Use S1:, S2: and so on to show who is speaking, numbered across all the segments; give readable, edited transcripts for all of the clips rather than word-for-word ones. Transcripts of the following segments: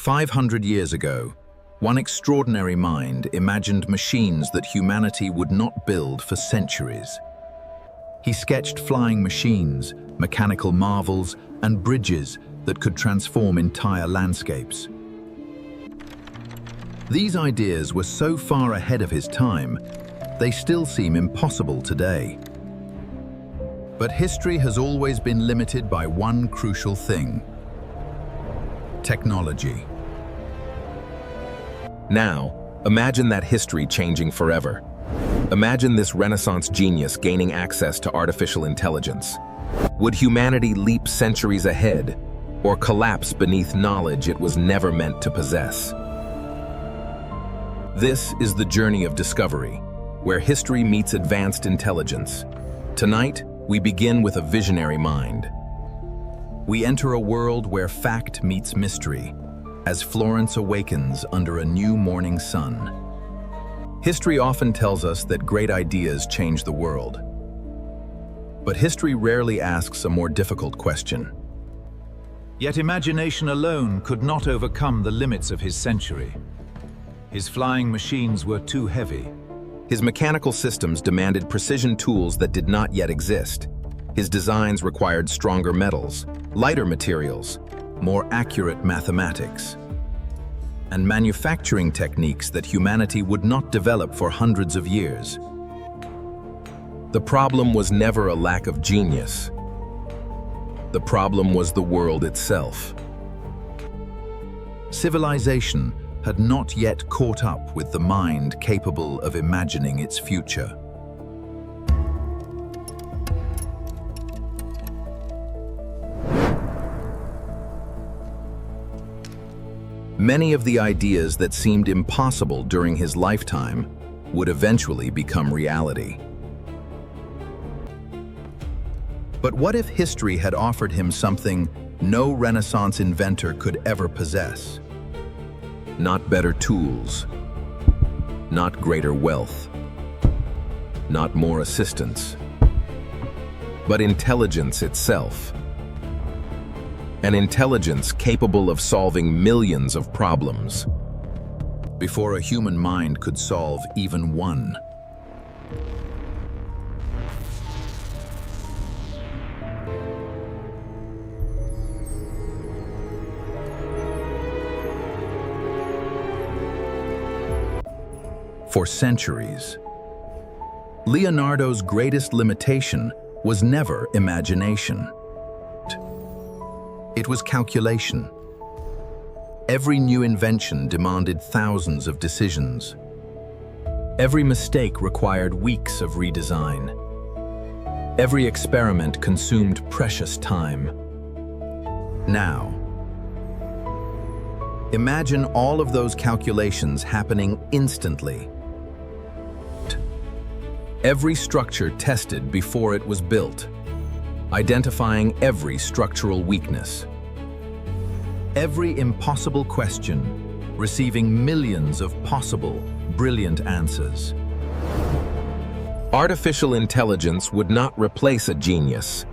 S1: 500 years ago, one extraordinary mind imagined machines that humanity would not build for centuries. He sketched flying machines, mechanical marvels, and bridges that could transform entire landscapes. These ideas were so far ahead of his time, they still seem impossible today. But history has always been limited by one crucial thing: technology.
S2: Now, imagine that history changing forever. Imagine this Renaissance genius gaining access to artificial intelligence. Would humanity leap centuries ahead, or collapse beneath knowledge it was never meant to possess? This is the journey of discovery, where history meets advanced intelligence. Tonight, we begin with a visionary mind. We enter a world where fact meets mystery, as Florence awakens under a new morning sun. History often tells us that great ideas change the world. But history rarely asks a more difficult question.
S3: Yet imagination alone could not overcome the limits of his century. His flying machines were too heavy.
S2: His mechanical systems demanded precision tools that did not yet exist. His designs required stronger metals, lighter materials, more accurate mathematics, and manufacturing techniques that humanity would not develop for hundreds of years. The problem was never a lack of genius. The problem was the world itself. Civilization had not yet caught up with the mind capable of imagining its future. Many of the ideas that seemed impossible during his lifetime would eventually become reality. But what if history had offered him something no Renaissance inventor could ever possess? Not better tools, not greater wealth, not more assistance, but intelligence itself. An intelligence capable of solving millions of problems before a human mind could solve even one. For centuries, Leonardo's greatest limitation was never imagination. It was calculation. Every new invention demanded thousands of decisions. Every mistake required weeks of redesign. Every experiment consumed precious time. Now, imagine all of those calculations happening instantly. Every structure tested before it was built, identifying every structural weakness. Every impossible question, receiving millions of possible, brilliant answers. Artificial intelligence would not replace a genius.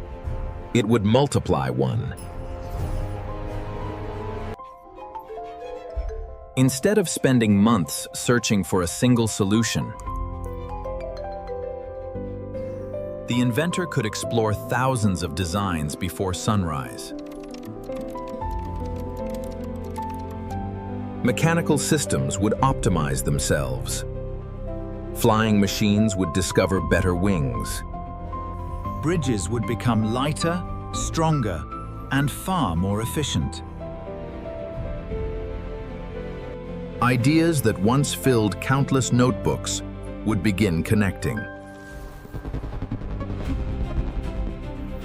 S2: It would multiply one. Instead of spending months searching for a single solution, the inventor could explore thousands of designs before sunrise. Mechanical systems would optimize themselves. Flying machines would discover better wings.
S3: Bridges would become lighter, stronger, and far more efficient.
S1: Ideas that once filled countless notebooks would begin connecting.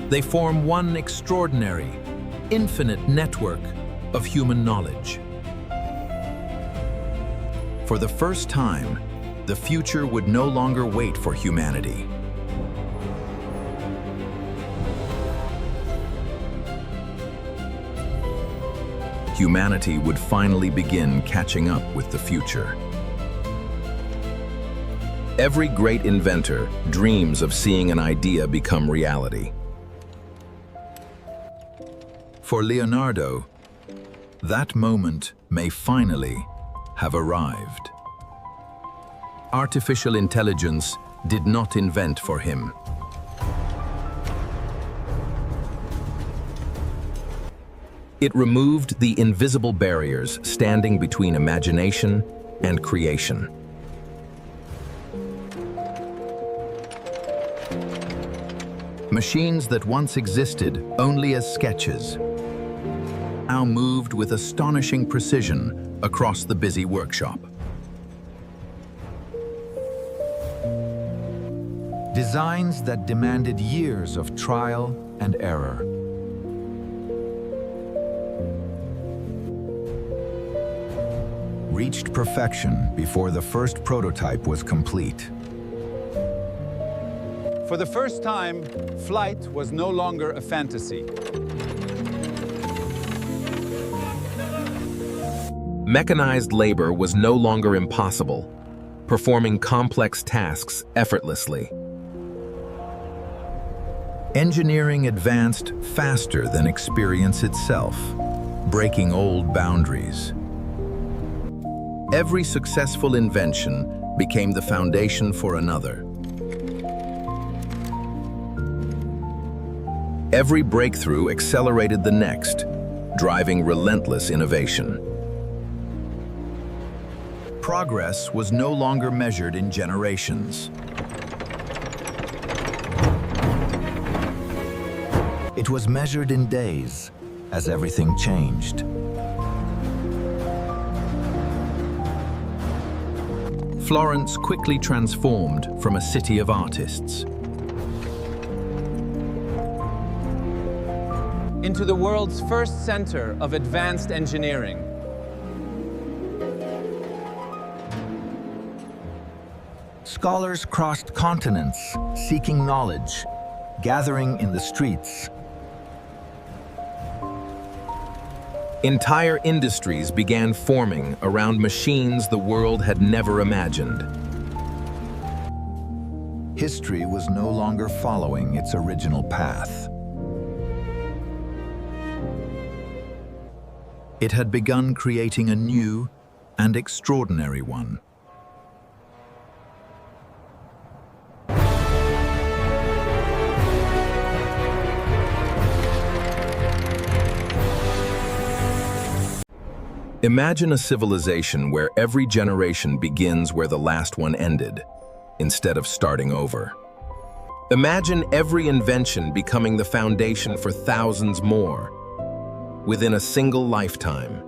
S1: They form one extraordinary, infinite network of human knowledge. For the first time, the future would no longer wait for humanity. Humanity would finally begin catching up with the future. Every great inventor dreams of seeing an idea become reality. For Leonardo, That moment may finally have arrived. Artificial intelligence did not invent for him. It removed the invisible barriers standing between imagination and creation. Machines that once existed only as sketches now moved with astonishing precision across the busy workshop.
S3: Designs that demanded years of trial and error. Reached perfection before the first prototype was complete.
S4: For the first time, flight was no longer a fantasy.
S2: Mechanized labor was no longer impossible, performing complex tasks effortlessly.
S1: Engineering advanced faster than experience itself, breaking old boundaries. Every successful invention became the foundation for another. Every breakthrough accelerated the next, driving relentless innovation. Progress was no longer measured in generations.
S3: It was measured in days, as everything changed.
S1: Florence quickly transformed from a city of artists
S4: into the world's first center of advanced engineering.
S3: Scholars crossed continents, seeking knowledge, gathering in the streets.
S2: Entire industries began forming around machines the world had never imagined.
S3: History was no longer following its original path.
S1: It had begun creating a new and extraordinary one.
S2: Imagine a civilization where every generation begins where the last one ended, instead of starting over. Imagine every invention becoming the foundation for thousands more, within a single lifetime.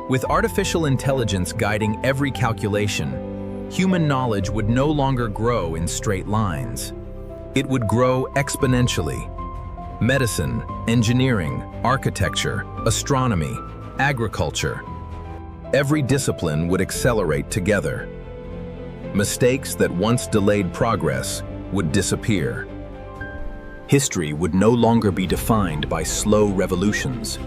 S2: With artificial intelligence guiding every calculation, human knowledge would no longer grow in straight lines. It would grow exponentially. Medicine, engineering, architecture, astronomy, agriculture. Every discipline would accelerate together. Mistakes that once delayed progress would disappear. History would no longer be defined by slow revolutions.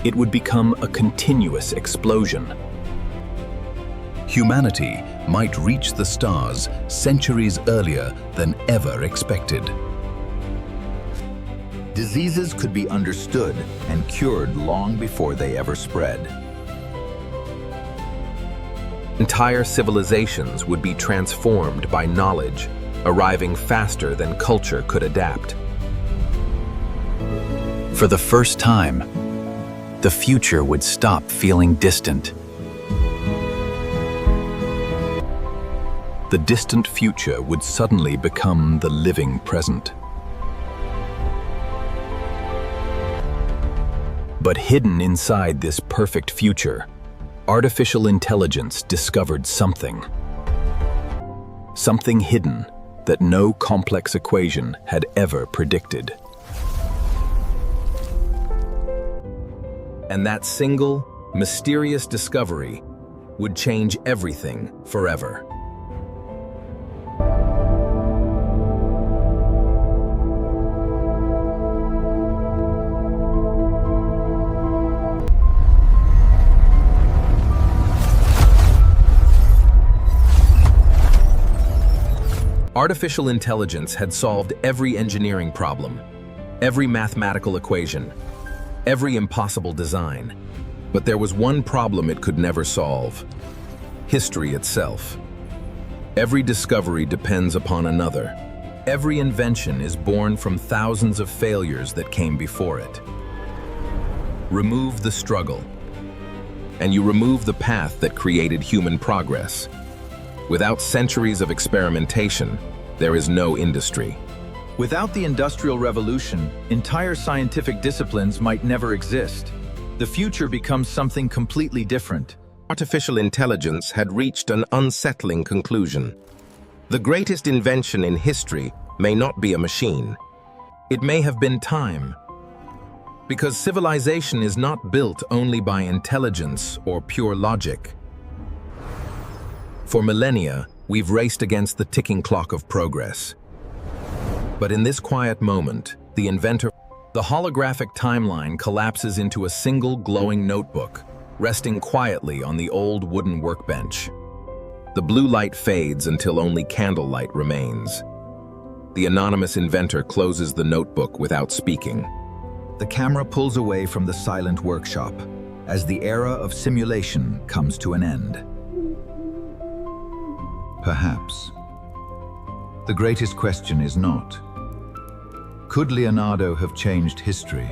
S2: It would become a continuous explosion.
S1: Humanity might reach the stars centuries earlier than ever expected.
S3: Diseases could be understood and cured long before they ever spread.
S2: Entire civilizations would be transformed by knowledge, arriving faster than culture could adapt.
S5: For the first time, the future would stop feeling distant.
S1: The distant future would suddenly become the living present. But hidden inside this perfect future, artificial intelligence discovered something. Something hidden that no complex equation had ever predicted.
S2: And that single, mysterious discovery would change everything forever. Artificial intelligence had solved every engineering problem, every mathematical equation, every impossible design. But there was one problem it could never solve: history itself. Every discovery depends upon another. Every invention is born from thousands of failures that came before it. Remove the struggle, and you remove the path that created human progress. Without centuries of experimentation, there is no industry.
S3: Without the Industrial Revolution, entire scientific disciplines might never exist. The future becomes something completely different.
S2: Artificial intelligence had reached an unsettling conclusion. The greatest invention in history may not be a machine. It may have been time. Because civilization is not built only by intelligence or pure logic. For millennia, we've raced against the ticking clock of progress. But in this quiet moment, the holographic timeline collapses into a single glowing notebook, resting quietly on the old wooden workbench. The blue light fades until only candlelight remains. The anonymous inventor closes the notebook without speaking.
S1: The camera pulls away from the silent workshop as the era of simulation comes to an end. Perhaps. The greatest question is not, could Leonardo have changed history?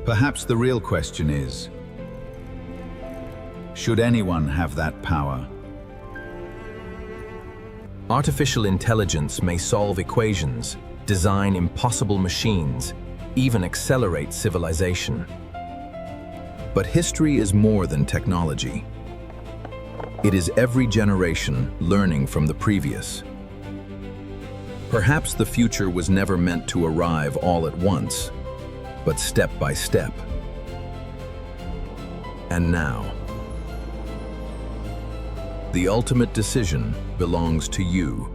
S1: Perhaps the real question is, should anyone have that power?
S2: Artificial intelligence may solve equations, design impossible machines, even accelerate civilization. But history is more than technology. It is every generation learning from the previous. Perhaps the future was never meant to arrive all at once, but step by step. And now, the ultimate decision belongs to you.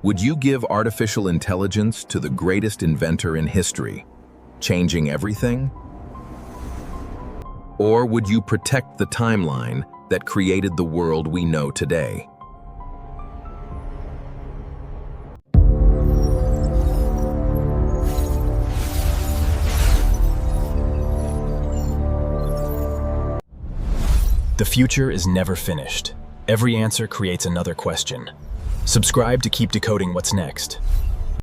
S2: Would you give artificial intelligence to the greatest inventor in history, changing everything? Or would you protect the timeline that created the world we know today?
S5: The future is never finished. Every answer creates another question. Subscribe to keep decoding what's next.